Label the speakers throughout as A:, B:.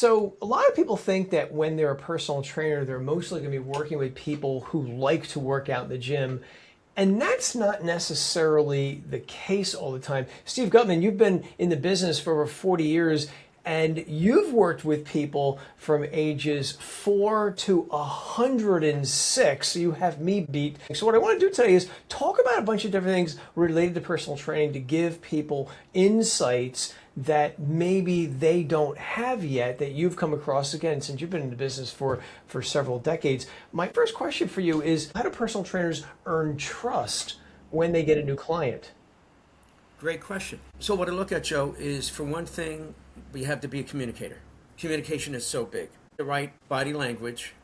A: So a lot of people think that when they're a personal trainer, they're mostly going to be working with people who like to work out in the gym. And that's not necessarily the case all the time. Steve Guttman, you've been in the business for over 40 years and you've worked with people from ages 4 to 106. So you have me beat. So what I want to do today is talk about a bunch of different things related to personal training to give people insights that maybe they don't have yet that you've come across, again, since you've been in the business for several decades. My first question for you is, how do personal trainers earn trust when they get a new client?
B: Great question. So what I look at, Joe, is for one thing, we have to be a communicator. Communication is so big. The right body language,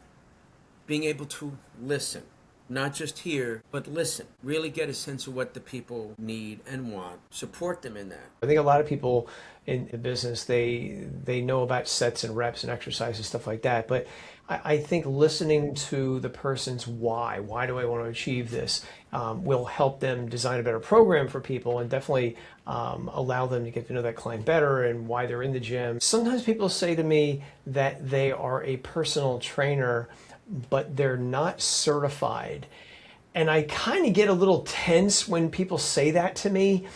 B: being able to listen, not just hear, but listen. Really get a sense of what the people need and want. Support them in that.
A: I think a lot of people in the business, they know about sets and reps and exercise and stuff like that. But I think listening to the person's why do I want to achieve this, will help them design a better program for people and definitely allow them to get to know that client better and why they're in the gym. Sometimes people say to me that they are a personal trainer, but they're not certified. And I kind of get a little tense when people say that to me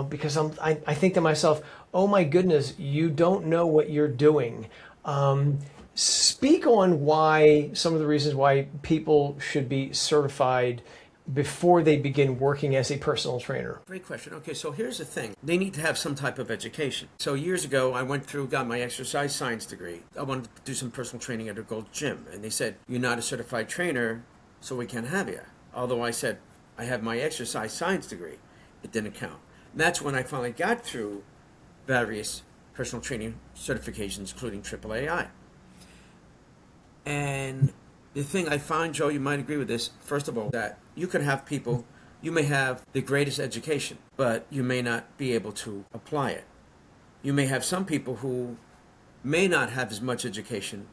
A: because I think to myself, oh my goodness, you don't know what you're doing. Speak on why, some of the reasons why people should be certified before they begin working as a personal trainer.
B: Great question. Okay, so here's the thing. They need to have some type of education. So years ago, I got my exercise science degree. I wanted to do some personal training at a Gold Gym. And they said, you're not a certified trainer, so we can't have you. Although I said, I have my exercise science degree. It didn't count. And that's when I finally got through various personal training certifications, including AAAI. And the thing I find, Joe, you might agree with this, first of all, that you could have people, you may have the greatest education, but you may not be able to apply it. You may have some people who may not have as much education,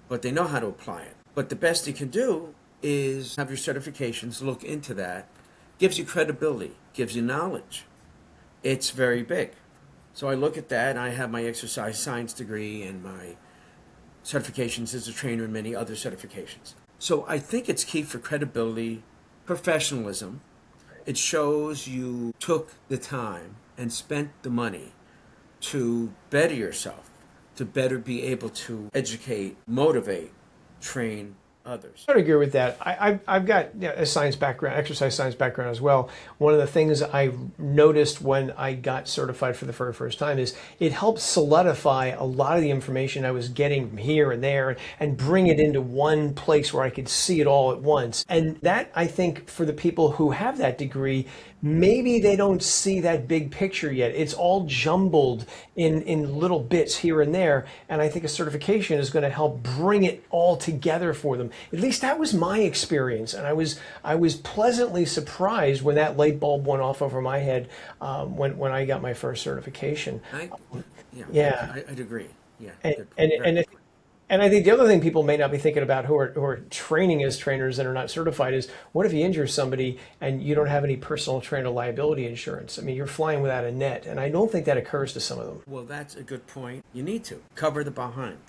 B: but they know how to apply it. But the best you can do is have your certifications, look into that, gives you credibility, gives you knowledge. It's very big. So I look at that, and I have my exercise science degree and my certifications as a trainer and many other certifications. So I think it's key for credibility, professionalism. It shows you took the time and spent the money to better yourself, to better be able to educate, motivate, train others.
A: I would agree with that. I've got a science background, exercise science background as well. One of the things I noticed when I got certified for the very first time is it helped solidify a lot of the information I was getting from here and there and bring it into one place where I could see it all at once. And that, I think, for the people who have that degree, maybe they don't see that big picture yet. It's all jumbled in little bits here and there. And I think a certification is going to help bring it all together for them. At least that was my experience. And I was pleasantly surprised when that light bulb went off over my head when I got my first certification.
B: I'd agree. Yeah.
A: And I think the other thing people may not be thinking about who are training as trainers and are not certified is, what if you injure somebody and you don't have any personal trainer liability insurance? I mean, you're flying without a net, and I don't think that occurs to some of them.
B: Well, that's a good point. You need to cover the behind.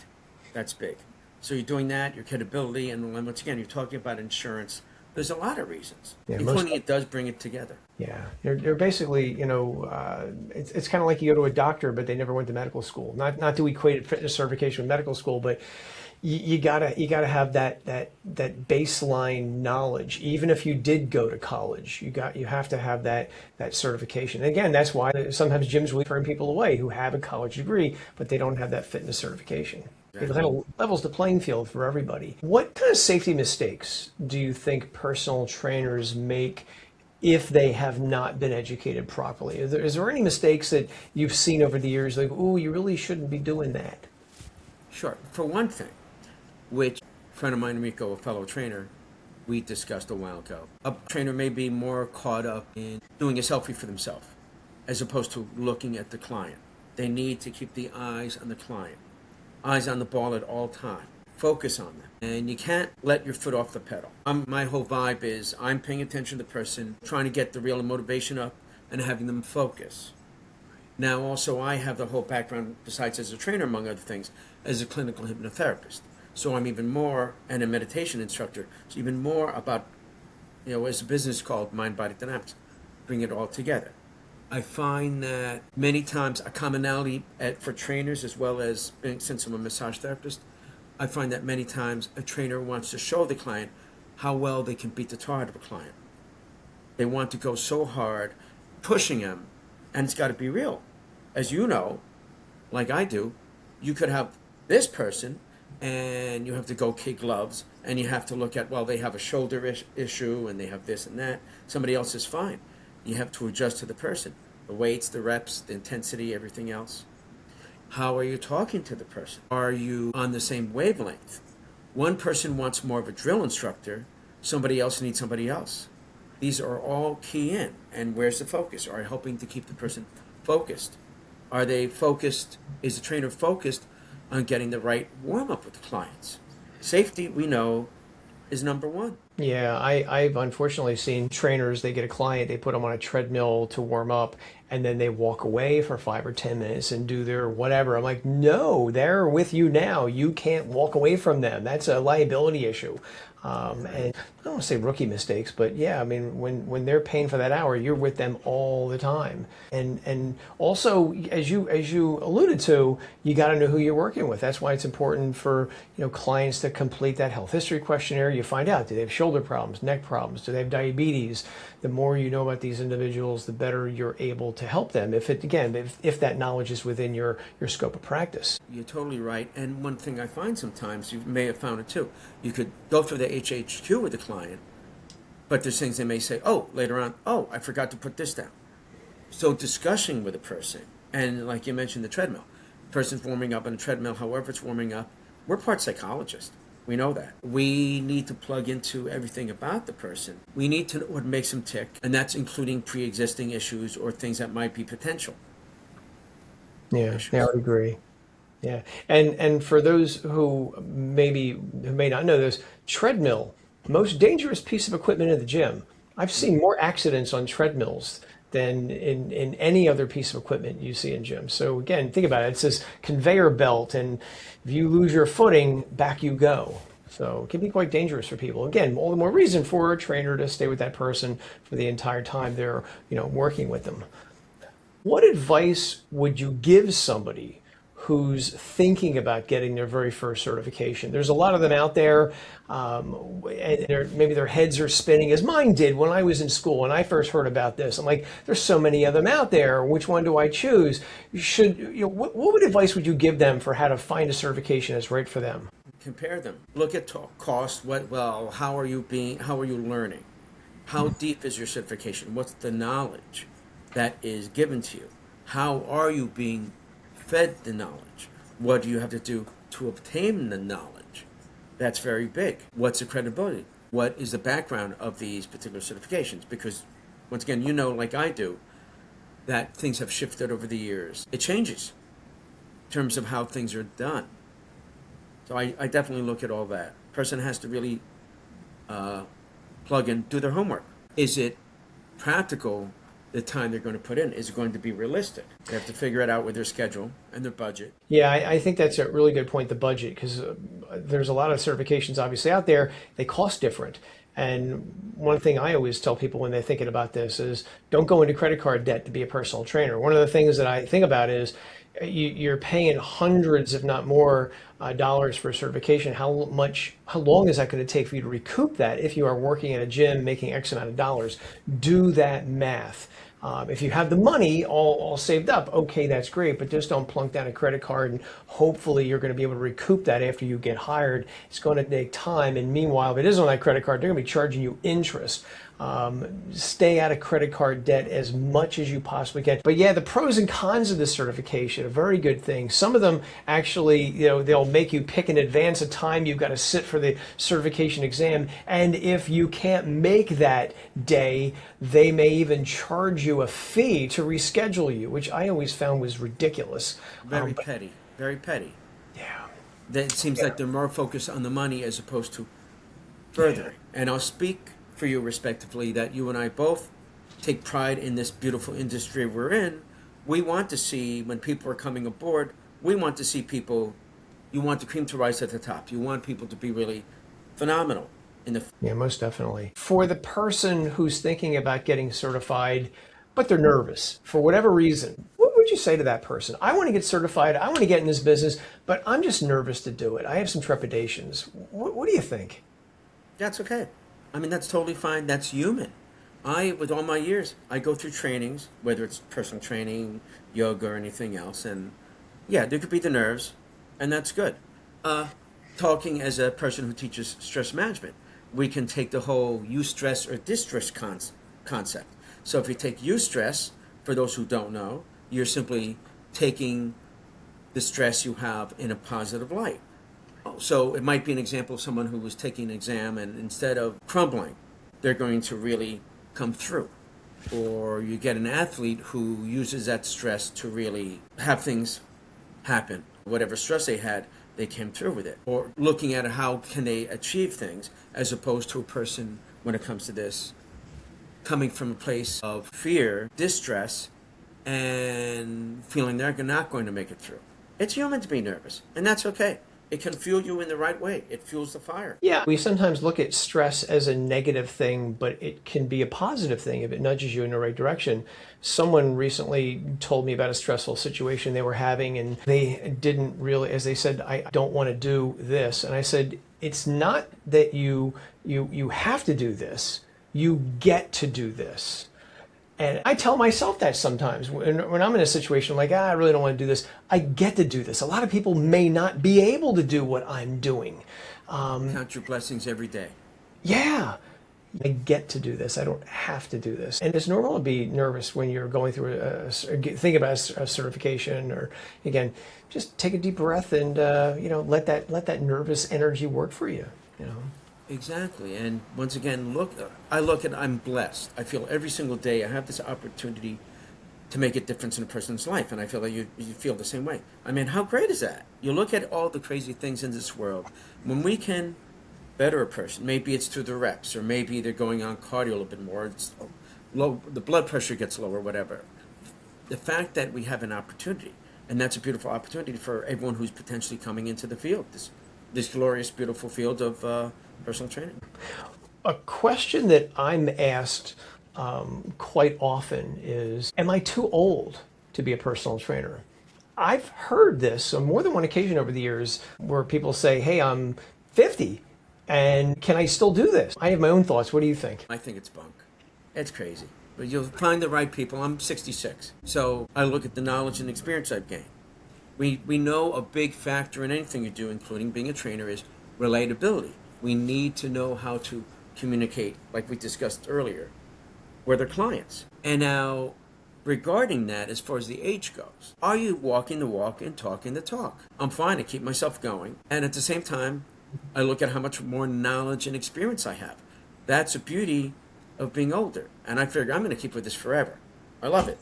B: That's big. So you're doing that, your credibility, and once again, you're talking about insurance. There's a lot of reasons, including it does bring it together.
A: Yeah, you're basically, it's kind of like you go to a doctor, but they never went to medical school. Not to equate fitness certification with medical school, but you gotta have that baseline knowledge. Even if you did go to college, you have to have that certification. And again, that's why sometimes gyms will turn people away who have a college degree, but they don't have that fitness certification. It kind of levels the playing field for everybody. What kind of safety mistakes do you think personal trainers make if they have not been educated properly? Is there any mistakes that you've seen over the years, like, oh, you really shouldn't be doing that?
B: Sure. For one thing, which a friend of mine, Rico, a fellow trainer, we discussed a while ago. A trainer may be more caught up in doing a selfie for themselves as opposed to looking at the client. They need to keep the eyes on the client. Eyes on the ball at all time. Focus on them. And you can't let your foot off the pedal. My whole vibe is I'm paying attention to the person, trying to get the real motivation up and having them focus. Now, also, I have the whole background, besides as a trainer, among other things, as a clinical hypnotherapist. So I'm even more, and a meditation instructor, so even more about, as a business called Mind Body Dynamics, bring it all together. I find that many times a commonality for trainers, as well as since I'm a massage therapist, I find that many times a trainer wants to show the client how well they can beat the tar out of a client. They want to go so hard, pushing them, and it's got to be real. As you know, like I do, you could have this person and you have to go kid gloves and you have to look at, well, they have a shoulder issue and they have this and that. Somebody else is fine. You have to adjust to the person. The weights, the reps, the intensity, everything else. How are you talking to the person? Are you on the same wavelength? One person wants more of a drill instructor. Somebody else needs somebody else. These are all key in. And where's the focus? Are you helping to keep the person focused? Are they focused? Is the trainer focused on getting the right warm-up with the clients? Safety, we know, is number one.
A: Yeah, I've unfortunately seen trainers, they get a client, they put them on a treadmill to warm up, and then they walk away for 5 or 10 minutes and do their whatever. I'm like, no, they're with you now. You can't walk away from them. That's a liability issue. And I don't want to say rookie mistakes, but yeah, I mean, when they're paying for that hour, you're with them all the time. And also, as you alluded to, you got to know who you're working with. That's why it's important for clients to complete that health history questionnaire. You find out, do they have shoulder problems, neck problems, do they have diabetes? The more you know about these individuals, the better you're able to help them. If that knowledge is within your scope of practice.
B: You're totally right. And one thing I find sometimes, you may have found it too, you could go through the HHQ with the client, but there's things they may say, oh, later on, oh, I forgot to put this down. So discussing with a person, and like you mentioned, the treadmill. Person's warming up on a treadmill, however it's warming up. We're part psychologist. We know that. We need to plug into everything about the person. We need to know what makes them tick, and that's including pre-existing issues or things that might be potential.
A: Yeah, I would agree. Yeah, and for those who may not know this, treadmill, most dangerous piece of equipment in the gym. I've seen more accidents on treadmills than in any other piece of equipment you see in gyms. So again, think about it. It's this conveyor belt, and if you lose your footing, back you go. So it can be quite dangerous for people. Again, all the more reason for a trainer to stay with that person for the entire time they're working with them. What advice would you give somebody who's thinking about getting their very first certification? There's a lot of them out there, and maybe their heads are spinning, as mine did when I was in school when I first heard about this. I'm like, there's so many of them out there. Which one do I choose? What advice would you give them for how to find a certification that's right for them?
B: Compare them. Look at cost. How are you learning? How deep is your certification? What's the knowledge that is given to you? How are you being fed the knowledge? What do you have to do to obtain the knowledge? That's very big. What's the credibility? What is the background of these particular certifications? Because once again, like I do, that things have shifted over the years. It changes in terms of how things are done. So I definitely look at all that. Person has to really plug in, do their homework. Is it practical, the time they're going to put in? Is it going to be realistic? They have to figure it out with their schedule and their budget.
A: Yeah, I think that's a really good point, the budget, because there's a lot of certifications obviously out there. They cost different. And one thing I always tell people when they're thinking about this is don't go into credit card debt to be a personal trainer. One of the things that I think about is you're paying hundreds, if not more, dollars for certification. How long is that going to take for you to recoup that if you are working at a gym making X amount of dollars? Do that math. If you have the money all saved up, okay, that's great, but just don't plunk down a credit card and hopefully you're going to be able to recoup that after you get hired. It's going to take time, and meanwhile, if it is on that credit card, they're going to be charging you interest. Stay out of credit card debt as much as you possibly can. But yeah, the pros and cons of this certification, a very good thing. Some of them actually, they'll make you pick in advance a time you've got to sit for the certification exam. And if you can't make that day, they may even charge you a fee to reschedule you, which I always found was ridiculous.
B: Very petty. Very petty.
A: Yeah.
B: It seems like they're more focused on the money as opposed to furthering. Yeah. And I'll speak for you respectively that you and I both take pride in this beautiful industry we're in, We want to see, when people are coming aboard, we want to see people, you want the cream to rise at the top. You want people to be really phenomenal in the.
A: Yeah, most definitely. For the person who's thinking about getting certified, but they're nervous for whatever reason, what would you say to that person? I want to get certified. I want to get in this business, but I'm just nervous to do it. I have some trepidations. What do you think?
B: That's okay. I mean, that's totally fine. That's human. With all my years, I go through trainings, whether it's personal training, yoga, or anything else, and yeah, there could be the nerves, and that's good. Talking as a person who teaches stress management, we can take the whole eustress or distress concept. So if you take eustress, for those who don't know, you're simply taking the stress you have in a positive light. So it might be an example of someone who was taking an exam and instead of crumbling, they're going to really come through. Or you get an athlete who uses that stress to really have things happen. Whatever stress they had, they came through with it. Or looking at how can they achieve things, as opposed to a person, when it comes to this, coming from a place of fear, distress, and feeling they're not going to make it through. It's human to be nervous, and that's okay. It can fuel you in the right way. It fuels the fire.
A: Yeah, we sometimes look at stress as a negative thing, but it can be a positive thing if it nudges you in the right direction. Someone recently told me about a stressful situation they were having, and they didn't really, as they said, I don't want to do this. And I said, it's not that you have to do this. You get to do this. And I tell myself that sometimes when I'm in a situation like, I really don't want to do this. I get to do this. A lot of people may not be able to do what I'm doing.
B: Count your blessings every day.
A: Yeah, I get to do this. I don't have to do this. And it's normal to be nervous when you're going through think about a certification, or again, just take a deep breath and let that nervous energy work for you.
B: Exactly. And once again, I'm blessed. I feel every single day I have this opportunity to make a difference in a person's life. And I feel like you feel the same way. I mean, how great is that? You look at all the crazy things in this world. When we can better a person, maybe it's through the reps, or maybe they're going on cardio a little bit more. It's low, the blood pressure gets lower, whatever. The fact that we have an opportunity, and that's a beautiful opportunity for everyone who's potentially coming into the field, this glorious, beautiful field of personal training.
A: A question that I'm asked quite often is, am I too old to be a personal trainer? I've heard this on more than one occasion over the years where people say, hey, I'm 50 and can I still do this? I have my own thoughts. What do you think?
B: I think it's bunk. It's crazy. But you'll find the right people. I'm 66. So I look at the knowledge and experience I've gained. We know a big factor in anything you do, including being a trainer, is relatability. We need to know how to communicate, like we discussed earlier, with our clients. And now, regarding that, as far as the age goes, are you walking the walk and talking the talk? I'm fine to keep myself going. And at the same time, I look at how much more knowledge and experience I have. That's the beauty of being older. And I figure I'm going to keep with this forever. I love it.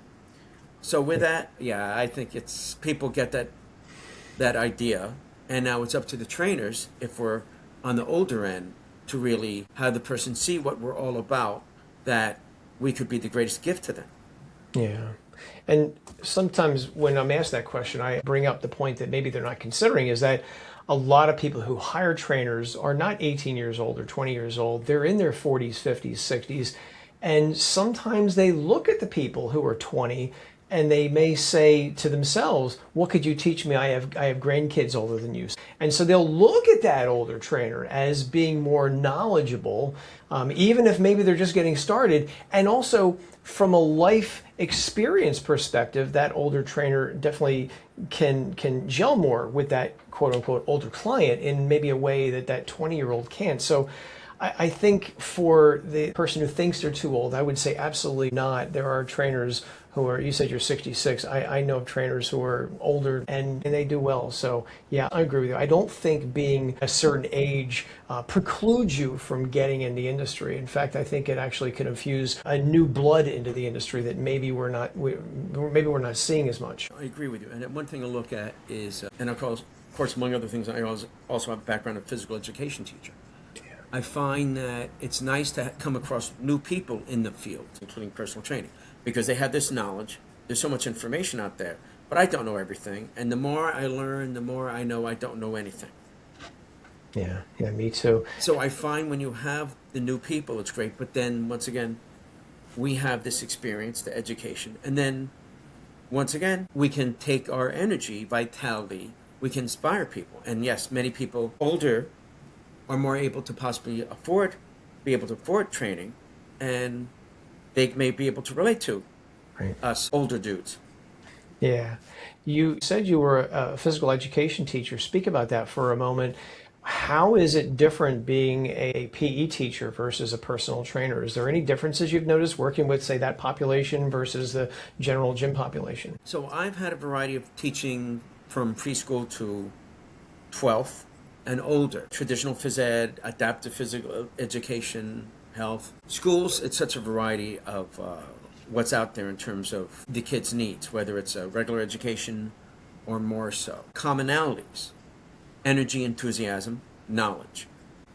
B: So with that, yeah, I think it's people get that idea. And now it's up to the trainers, if we're on the older end, to really have the person see what we're all about, that we could be the greatest gift to them.
A: Yeah. And sometimes when I'm asked that question, I bring up the point that maybe they're not considering, is that a lot of people who hire trainers are not 18 years old or 20 years old. They're in their 40s, 50s, 60s. And sometimes they look at the people who are 20 and they may say to themselves, what could you teach me? I have grandkids older than you. And so they'll look at that older trainer as being more knowledgeable, even if maybe they're just getting started. And also from a life experience perspective, that older trainer definitely can gel more with that quote unquote older client in maybe a way that 20-year-old can't. So I think for the person who thinks they're too old, I would say absolutely not. There are trainers who are, you said you're 66. I know of trainers who are older and they do well. So yeah, I agree with you. I don't think being a certain age precludes you from getting in the industry. In fact, I think it actually can infuse a new blood into the industry that maybe we're not seeing as much.
B: I agree with you. And one thing to look at is, and of course, among other things, I also have a background of physical education teacher. I find that it's nice to come across new people in the field, including personal training, because they have this knowledge There's so much information out there, but I don't know everything. And the more I learn, the more I know I don't know anything.
A: Yeah, yeah, me too.
B: So I find when you have the new people, it's great. But then once again, we have this experience, the education, and then once again, we can take our energy, vitality, we can inspire people. And yes, many people older are more able to possibly be able to afford training, and they may be able to relate to
A: Right.
B: us older dudes.
A: Yeah. You said you were a physical education teacher. Speak about that for a moment. How is it different being a PE teacher versus a personal trainer? Is there any differences you've noticed working with, say, that population versus the general gym population?
B: So I've had a variety of teaching from preschool to 12th and older. Traditional phys ed, adaptive physical education, health. Schools, it's such a variety of what's out there in terms of the kids' needs, whether it's a regular education or more so. Commonalities, energy, enthusiasm, knowledge.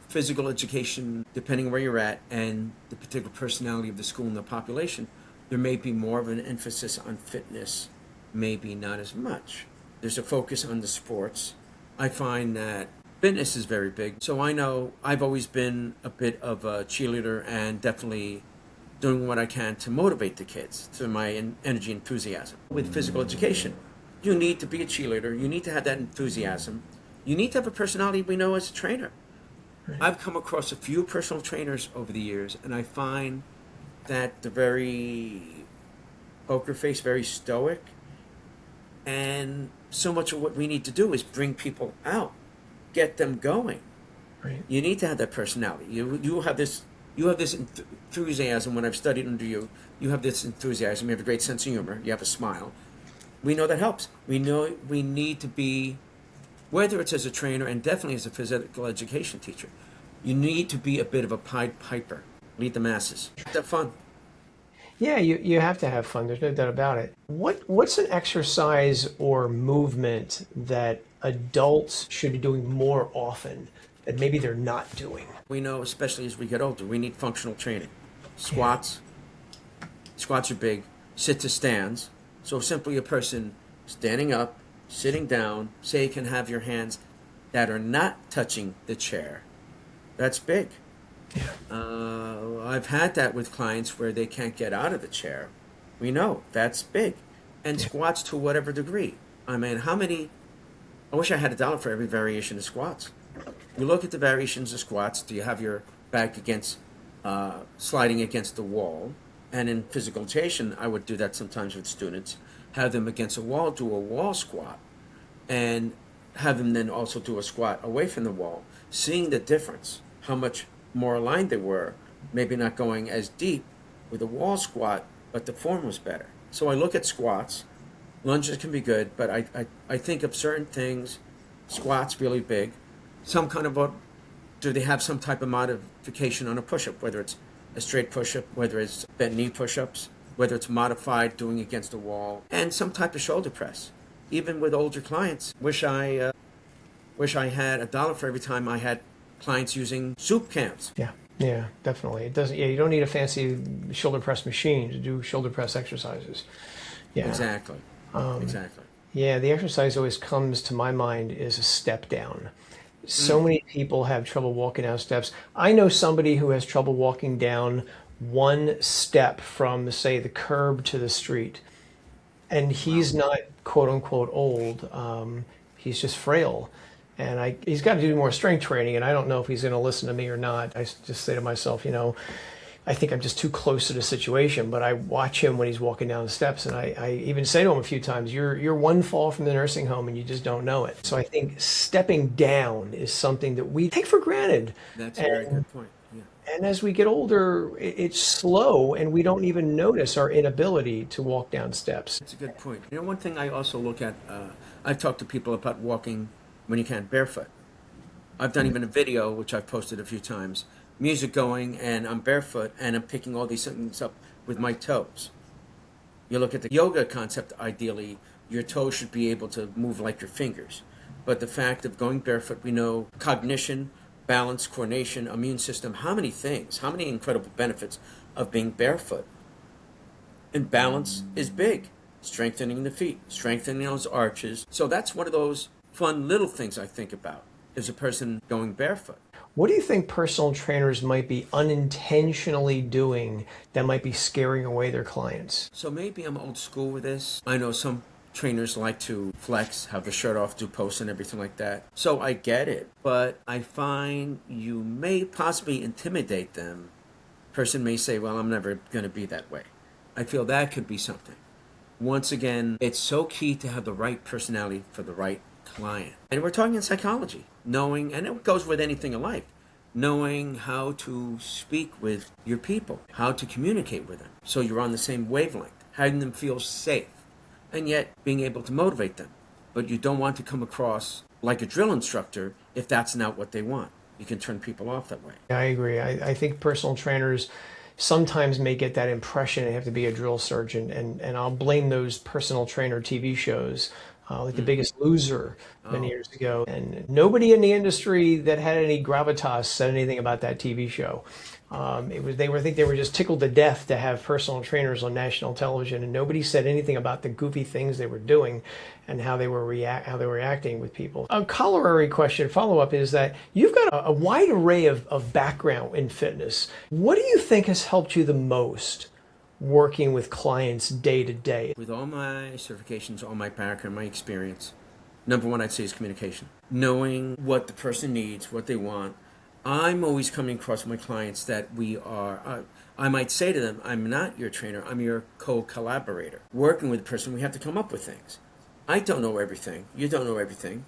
B: Physical education, depending where you're at and the particular personality of the school and the population, there may be more of an emphasis on fitness, maybe not as much. There's a focus on the sports. I find that fitness is very big. So I know I've always been a bit of a cheerleader and definitely doing what I can to motivate the kids to my energy enthusiasm. With physical education, you need to be a cheerleader. You need to have that enthusiasm. You need to have a personality we know as a trainer. I've come across a few personal trainers over the years, and I find that they're very poker face, very stoic, and so much of what we need to do is bring people out, get them going.
A: Right.
B: You need to have that personality. You have this enthusiasm. When I've studied under you, you have this enthusiasm. You have a great sense of humor. You have a smile. We know that helps. We know we need to be, whether it's as a trainer and definitely as a physical education teacher, you need to be a bit of a Pied Piper. Lead the masses. Have fun.
A: Yeah, you have to have fun. There's no doubt about it. What's an exercise or movement that adults should be doing more often that maybe they're not doing?
B: We know, especially as we get older, we need functional training. Squats. Squats are big. Sit to stands. So simply a person standing up, sitting down, say you can have your hands that are not touching the chair. That's big.
A: Yeah.
B: I've had that with clients where they can't get out of the chair. We know that's big. And squats to whatever degree. I mean, I wish I had $1 for every variation of squats. You look at the variations of squats. Do you have your back sliding against the wall? And in physical education, I would do that sometimes with students. Have them against a wall, do a wall squat, and have them then also do a squat away from the wall, seeing the difference, how much more aligned they were, maybe not going as deep with a wall squat, but the form was better. So I look at squats. Lunges can be good, but I think of certain things, squats really big. Do they have some type of modification on a push-up, whether it's a straight push-up, whether it's bent knee push-ups, whether it's modified doing against a wall, and some type of shoulder press. Even with older clients, wish I had $1 for every time I had clients using soup cans.
A: Yeah. Yeah, definitely. It doesn't. Yeah, you don't need a fancy shoulder press machine to do shoulder press exercises. Yeah.
B: Exactly. Exactly.
A: Yeah, the exercise always comes to my mind is a step down. So many people have trouble walking down steps. I know somebody who has trouble walking down one step from, say, the curb to the street. And he's not quote unquote old. He's just frail. And he's got to do more strength training. And I don't know if he's going to listen to me or not. I just say to myself, I think I'm just too close to the situation, but I watch him when he's walking down the steps, and I even say to him a few times, you're one fall from the nursing home and you just don't know it. So I think stepping down is something that we take for granted.
B: That's a very good point. Yeah.
A: And as we get older, it's slow and we don't even notice our inability to walk down steps.
B: That's a good point. One thing I also look at, I've talked to people about walking when you can barefoot. I've done even a video, which I've posted a few times, music going, and I'm barefoot, and I'm picking all these things up with my toes. You look at the yoga concept, ideally, your toes should be able to move like your fingers. But the fact of going barefoot, we know cognition, balance, coordination, immune system, how many things, how many incredible benefits of being barefoot. And balance is big. strengthening the feet, strengthening those arches. So that's one of those fun little things I think about, is a person going barefoot.
A: What do you think personal trainers might be unintentionally doing that might be scaring away their clients?
B: So maybe I'm old school with this. I know some trainers like to flex, have the shirt off, do posts and everything like that. So I get it, but I find you may possibly intimidate them. Person may say, well, I'm never going to be that way. I feel that could be something. Once again, it's so key to have the right personality for the right client. And we're talking in psychology, knowing, and it goes with anything in life, knowing how to speak with your people, how to communicate with them so you're on the same wavelength, having them feel safe, and yet being able to motivate them. But you don't want to come across like a drill instructor if that's not what they want. You can turn people off that way.
A: I agree. I think personal trainers sometimes may get that impression they have to be a drill surgeon, and I'll blame those personal trainer TV shows. Like The Biggest Loser many years ago. And nobody in the industry that had any gravitas said anything about that TV show. I think they were just tickled to death to have personal trainers on national television, and nobody said anything about the goofy things they were doing and how they were reacting with people. A corollary question, follow-up, is that you've got a wide array of background in fitness. What do you think has helped you the most working with clients day to day?
B: With all my certifications, all my background, my experience, number one I'd say is communication. Knowing what the person needs, what they want. I'm always coming across my clients that we are, I might say to them, I'm not your trainer, I'm your co-collaborator. Working with a person, we have to come up with things. I don't know everything, you don't know everything.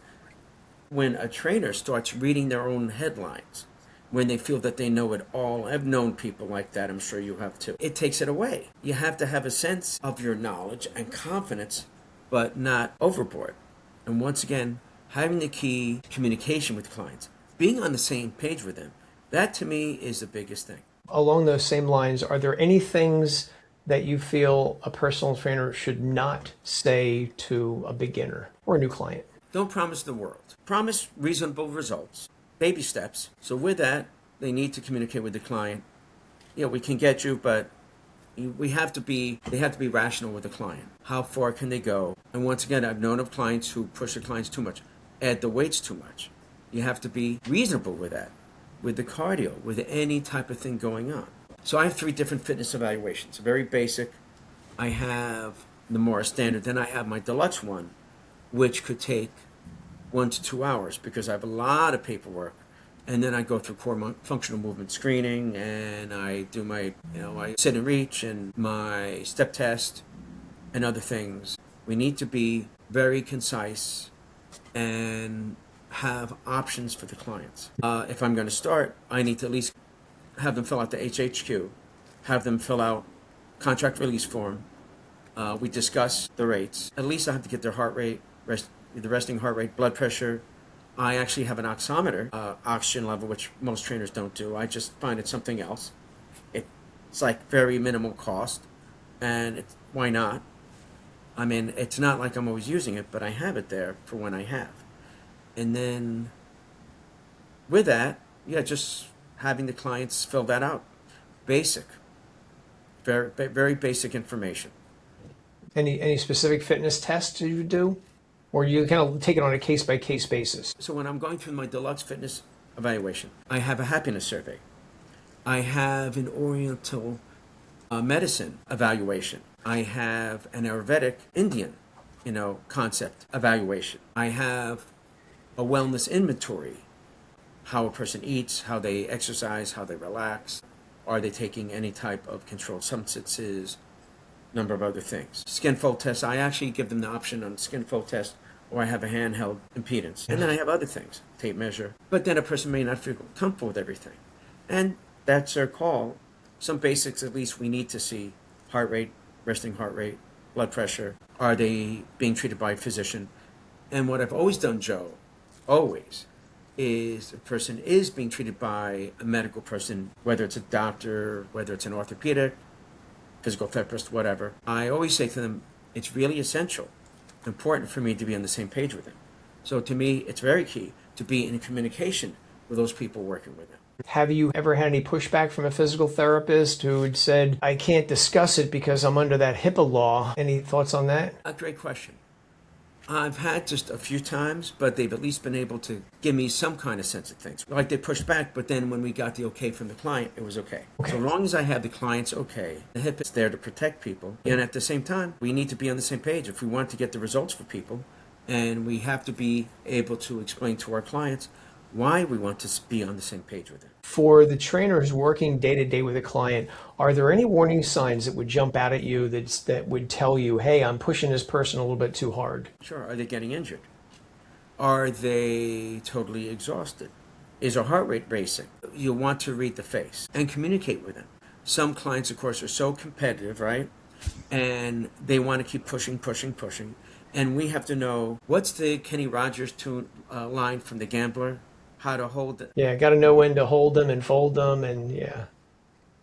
B: When a trainer starts reading their own headlines, when they feel that they know it all. I've known people like that, I'm sure you have too. It takes it away. You have to have a sense of your knowledge and confidence, but not overboard. And once again, having the key communication with clients, being on the same page with them, that to me is the biggest thing.
A: Along those same lines, are there any things that you feel a personal trainer should not say to a beginner or a new client?
B: Don't promise the world. Promise reasonable results. Baby steps. So with that, they need to communicate with the client. We can get you, but they have to be rational with the client. How far can they go? And once again, I've known of clients who push their clients too much, add the weights too much. You have to be reasonable with that, with the cardio, with any type of thing going on. So I have 3 different fitness evaluations. Very basic. I have the more standard. Then I have my deluxe one, which could take 1 to 2 hours because I have a lot of paperwork. And then I go through core functional movement screening, and I do my, I sit and reach and my step test and other things. We need to be very concise and have options for the clients. If I'm going to start, I need to at least have them fill out the HHQ, have them fill out contract release form. We discuss the rates. At least I have to get their heart rate, the resting heart rate, blood pressure. I actually have an oximeter, oxygen level, which most trainers don't do. I just find it something else. It's like very minimal cost, and why not? I mean, it's not like I'm always using it, but I have it there for when I have. And then with that, just having the clients fill that out. Basic. Very, very basic information.
A: Any specific fitness tests you do? Or you kind of take it on a case-by-case basis?
B: So when I'm going through my deluxe fitness evaluation, I have a happiness survey. I have an oriental medicine evaluation. I have an Ayurvedic Indian, concept evaluation. I have a wellness inventory, how a person eats, how they exercise, how they relax, are they taking any type of controlled substances, number of other things. Skin fold test, I actually give them the option on skin fold test, or I have a handheld impedance. And then I have other things, tape measure. But then a person may not feel comfortable with everything. And that's their call. Some basics, at least, we need to see: heart rate, resting heart rate, blood pressure. Are they being treated by a physician? And what I've always done, Joe, always, is a person is being treated by a medical person, whether it's a doctor, whether it's an orthopedic, physical therapist, whatever. I always say to them, it's really essential, important for me to be on the same page with them. So to me, it's very key to be in communication for those people working with them.
A: Have you ever had any pushback from a physical therapist who had said, I can't discuss it because I'm under that HIPAA law? Any thoughts on that?
B: A great question. I've had just a few times, but they've at least been able to give me some kind of sense of things. Like they pushed back, but then when we got the okay from the client, it was okay. So long as I have the client's okay, the HIPAA is there to protect people. And at the same time, we need to be on the same page if we want to get the results for people. And we have to be able to explain to our clients why we want to be on the same page with them.
A: For the trainer who's working day to day with a client, are there any warning signs that would jump out at you that would tell you, hey, I'm pushing this person a little bit too hard?
B: Sure. Are they getting injured? Are they totally exhausted? Is their heart rate racing? You want to read the face and communicate with them. Some clients, of course, are so competitive, right? And they want to keep pushing. And we have to know, what's the Kenny Rogers line from The Gambler? How to hold it.
A: Yeah, got to know when to hold them and fold them, and yeah.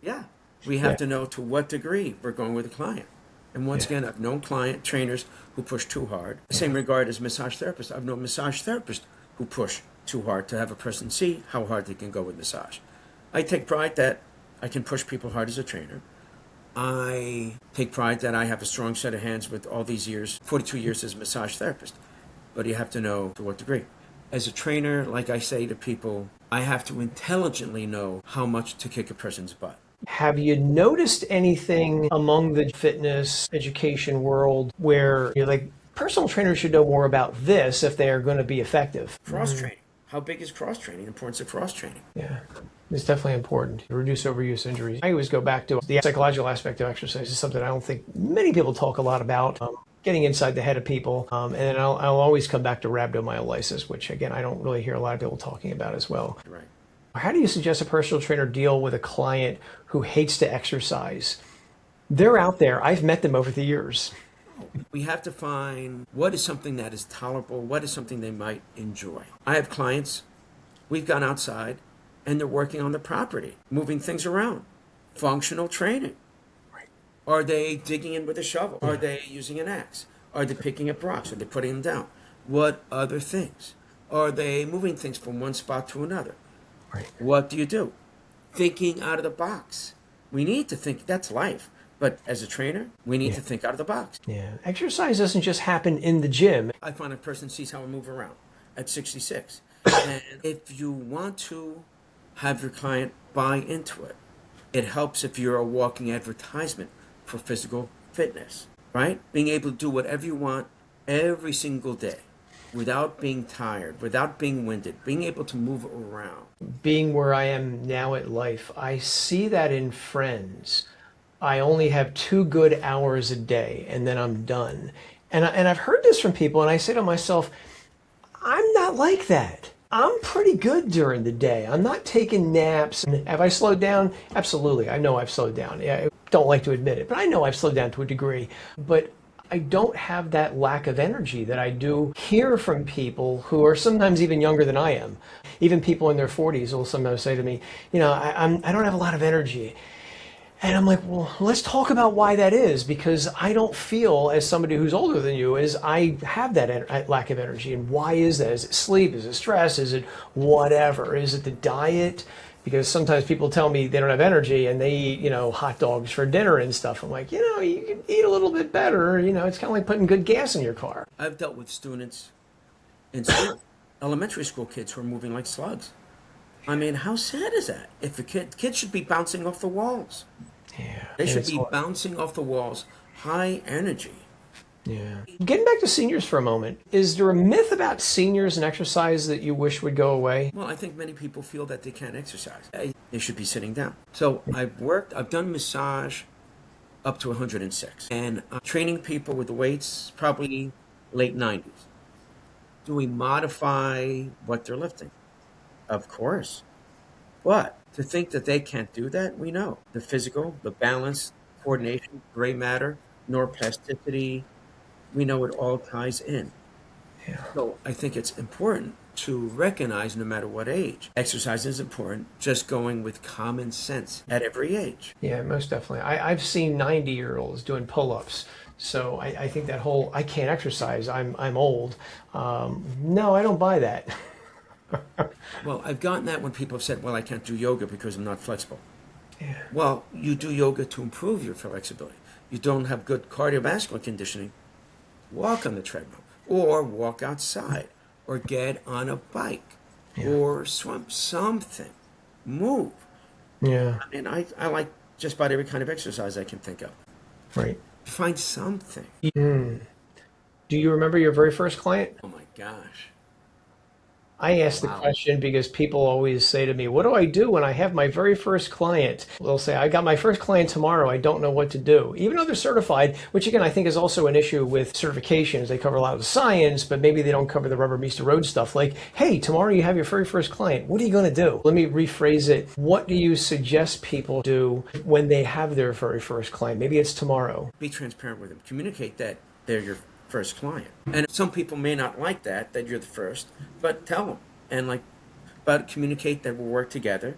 B: Yeah, we have to know to what degree we're going with a client. And once again, I've known trainers who push too hard. The same regard as massage therapists. I've known massage therapists who push too hard to have a person see how hard they can go with massage. I take pride that I can push people hard as a trainer. I take pride that I have a strong set of hands with all these years, 42 years as a massage therapist. But you have to know to what degree. As a trainer, like I say to people, I have to intelligently know how much to kick a person's butt.
A: Have you noticed anything among the fitness education world where you're like, personal trainers should know more about this if they are going to be effective?
B: Cross-training. How big is cross-training? The importance of cross-training.
A: Yeah, it's definitely important to reduce overuse injuries. I always go back to the psychological aspect of exercise. Is something I don't think many people talk a lot about. Getting inside the head of people. And then I'll always come back to rhabdomyolysis, which again, I don't really hear a lot of people talking about as well.
B: Right.
A: How do you suggest a personal trainer deal with a client who hates to exercise? They're out there. I've met them over the years.
B: We have to find what is something that is tolerable, what is something they might enjoy. I have clients, we've gone outside, and they're working on the property, moving things around. Functional training. Are they digging in with a shovel? Are they using an axe? Are they picking up rocks? Are they putting them down? What other things? Are they moving things from one spot to another?
A: Right.
B: What do you do? Thinking out of the box. We need to think, that's life. But as a trainer, we need to think out of the box.
A: Yeah. Exercise doesn't just happen in the gym.
B: I find a person sees how I move around at 66. And if you want to have your client buy into it, it helps if you're a walking advertisement for physical fitness, right? Being able to do whatever you want every single day without being tired, without being winded, being able to move around.
A: Being where I am now at life, I see that in friends. I only have 2 good hours a day and then I'm done. And I've heard this from people and I say to myself, I'm not like that. I'm pretty good during the day. I'm not taking naps. Have I slowed down? Absolutely. I know I've slowed down. I don't like to admit it, but I know I've slowed down to a degree. But I don't have that lack of energy that I do hear from people who are sometimes even younger than I am. Even people in their 40s will sometimes say to me, I don't have a lot of energy. And I'm like, well, let's talk about why that is, because I don't feel, as somebody who's older than you, as I have that lack of energy. And why is that? Is it sleep? Is it stress? Is it whatever? Is it the diet? Because sometimes people tell me they don't have energy and they eat, hot dogs for dinner and stuff. I'm like, you can eat a little bit better. It's kind of like putting good gas in your car.
B: I've dealt with students in school, elementary school kids who are moving like slugs. I mean, how sad is that? If a kids should be bouncing off the walls.
A: Yeah.
B: They should be bouncing off the walls, high energy.
A: Yeah. Getting back to seniors for a moment, is there a myth about seniors and exercise that you wish would go away?
B: Well, I think many people feel that they can't exercise. They should be sitting down. So I've done massage up to 106. And I'm training people with the weights, probably late 90s. Do we modify what they're lifting? Of course. But to think that they can't do that, we know. The physical, the balance, coordination, gray matter, neuroplasticity, we know it all ties in.
A: Yeah.
B: So I think it's important to recognize, no matter what age, exercise is important, just going with common sense at every age.
A: Yeah, most definitely. I've seen 90-year-olds doing pull-ups. So I think that whole, I can't exercise, I'm old. No, I don't buy that.
B: Well, I've gotten that when people have said, well, I can't do yoga because I'm not flexible.
A: Yeah.
B: Well, you do yoga to improve your flexibility. You don't have good cardiovascular conditioning, walk on the treadmill, or walk outside, or get on a bike,
A: Yeah.
B: or swim, something, move.
A: Yeah.
B: And I like just about every kind of exercise I can think of.
A: Right.
B: Find something.
A: Mm. Do you remember your very first client?
B: Oh my gosh.
A: I ask the
B: Wow.
A: question because people always say to me, what do I do when I have my very first client? They'll say, I got my first client tomorrow. I don't know what to do. Even though they're certified, which again, I think is also an issue with certifications. They cover a lot of the science, but maybe they don't cover the rubber meets the road stuff. Like, hey, tomorrow you have your very first client. What are you going to do? Let me rephrase it. What do you suggest people do when they have their very first client? Maybe it's tomorrow.
B: Be transparent with them. Communicate that they're your first client. And some people may not like that you're the first, but tell them. And but communicate that we'll work together.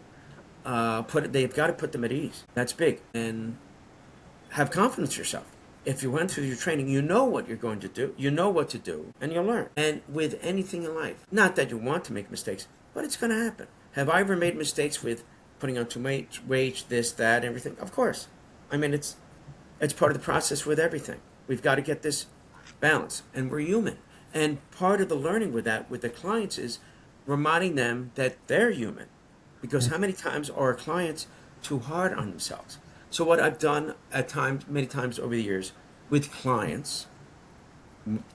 B: They've got to put them at ease. That's big. And have confidence in yourself. If you went through your training, you know what you're going to do. You know what to do, and you'll learn. And with anything in life, not that you want to make mistakes, but it's going to happen. Have I ever made mistakes with putting on too much weight, this, that, everything? Of course. I mean, it's part of the process with everything. We've got to get this balance, and we're human. And part of the learning with that, with the clients, is reminding them that they're human. Because how many times are our clients too hard on themselves? So what I've done many times over the years with clients,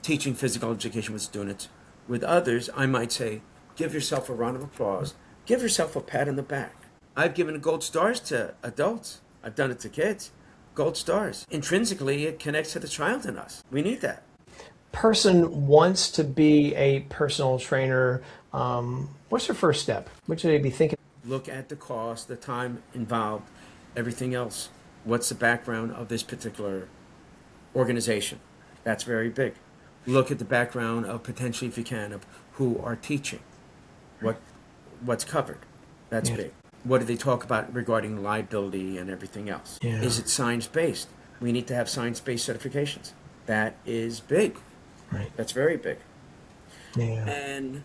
B: teaching physical education with students, with others, I might say, give yourself a round of applause. Give yourself a pat on the back. I've given gold stars to adults. I've done it to kids. Gold stars. Intrinsically, it connects to the child in us. We need that.
A: Person wants to be a personal trainer. What's their first step? What should they be thinking?
B: Look at the cost, the time involved, everything else. What's the background of this particular organization? That's very big. Look at the background of, potentially, if you can, of who are teaching. What's covered? That's big. What do they talk about regarding liability and everything else?
A: Yeah.
B: Is it science-based? We need to have science-based certifications. That is big.
A: Right.
B: That's very big.
A: Yeah.
B: And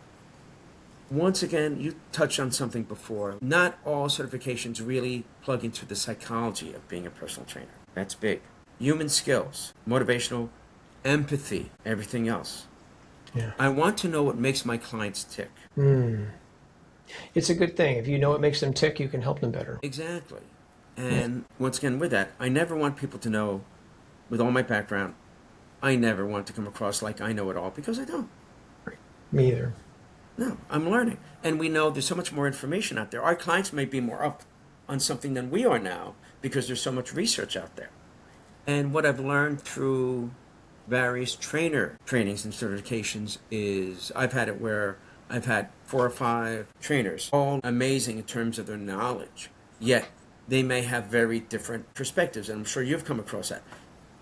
B: once again, you touched on something before. Not all certifications really plug into the psychology of being a personal trainer. That's big. Human skills, motivational, empathy, everything else.
A: Yeah.
B: I want to know what makes my clients tick.
A: It's a good thing. If you know what makes them tick, you can help them better.
B: Exactly. And once again, with that, I never want people to know, with all my background, I never want to come across like I know it all, because I don't.
A: Me either.
B: No, I'm learning. And we know there's so much more information out there. Our clients may be more up on something than we are now because there's so much research out there. And what I've learned through various trainings and certifications is I've had it where I've had 4 or 5 trainers, all amazing in terms of their knowledge, yet they may have very different perspectives. And I'm sure you've come across that.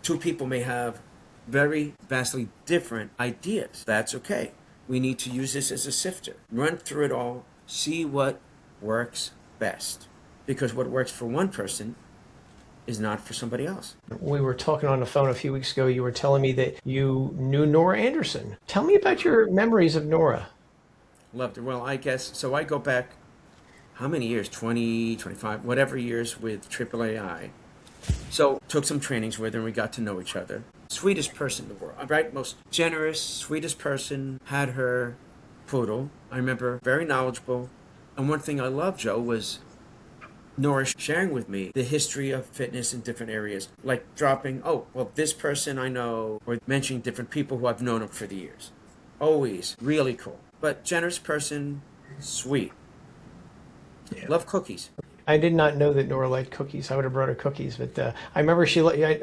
B: 2 people may have very vastly different ideas. That's okay. We need to use this as a sifter. Run through it all, see what works best. Because what works for one person is not for somebody else.
A: We were talking on the phone a few weeks ago. You were telling me that you knew Nora Anderson. Tell me about your memories of Nora.
B: Loved her. Well, I guess, so I go back, how many years? 20, 25, whatever years with AAAI. So took some trainings with her and we got to know each other. Sweetest person in the world, right? Most generous, sweetest person. Had her poodle. I remember, very knowledgeable. And one thing I loved, Joe, was Nora sharing with me the history of fitness in different areas. Like dropping, oh, well, this person I know, or mentioning different people who I've known for the years. Always really cool. But generous person, sweet.
A: Yeah.
B: Love cookies.
A: I did not know that Nora liked cookies. I would have brought her cookies, but I remember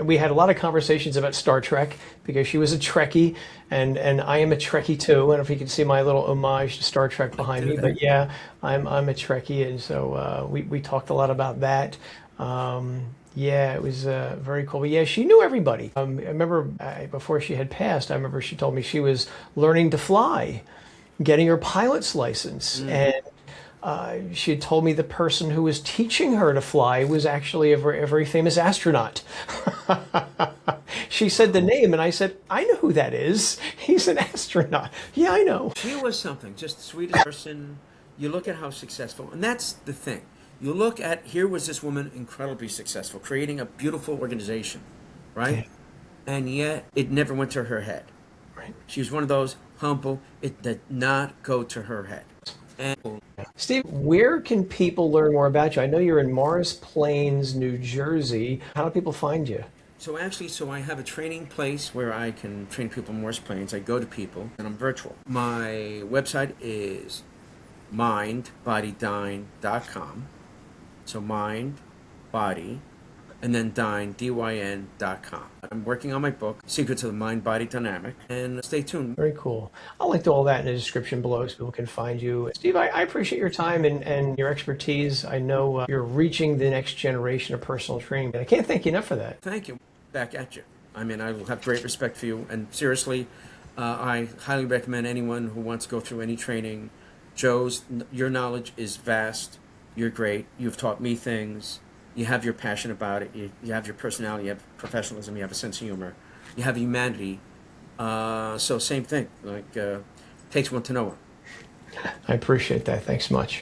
A: we had a lot of conversations about Star Trek because she was a Trekkie, and I am a Trekkie too. I don't know if you can see my little homage to Star Trek behind me, but yeah, I'm a Trekkie, and so we talked a lot about that. Yeah, it was very cool. But yeah, she knew everybody. I remember before she had passed, I remember she told me she was learning to fly, getting her pilot's license, and she had told me the person who was teaching her to fly was actually a very famous astronaut. She said the name, and I said, I know who that is. He's an astronaut. Yeah, I know.
B: She was something, just the sweetest person. You look at how successful, and that's the thing. You look at, here was this woman incredibly successful, creating a beautiful organization, right?
A: Yeah.
B: And yet it never went to her head.
A: Right.
B: She was one of those humble, it did not go to her head. And
A: Steve, where can people learn more about you? I know you're in Morris Plains, New Jersey. How do people find you?
B: so I have a training place where I can train people in Morris Plains. I go to people, and I'm virtual. My website is mindbodydine.com. So mind, body, and then dine, dyn.com. I'm working on my book, Secrets of the Mind Body Dynamic, and stay tuned.
A: Very cool. I'll link to all that in the description below so people can find you. Steve, I appreciate your time and your expertise. I know you're reaching the next generation of personal training, and I can't thank you enough for that.
B: Thank you. Back at you. I mean, I will have great respect for you, and seriously, I highly recommend anyone who wants to go through any training. Your knowledge is vast. You're great. You've taught me things. You have your passion about it. You have your personality. You have professionalism. You have a sense of humor. You have humanity. So same thing. Takes one to know one.
A: I appreciate that. Thanks much.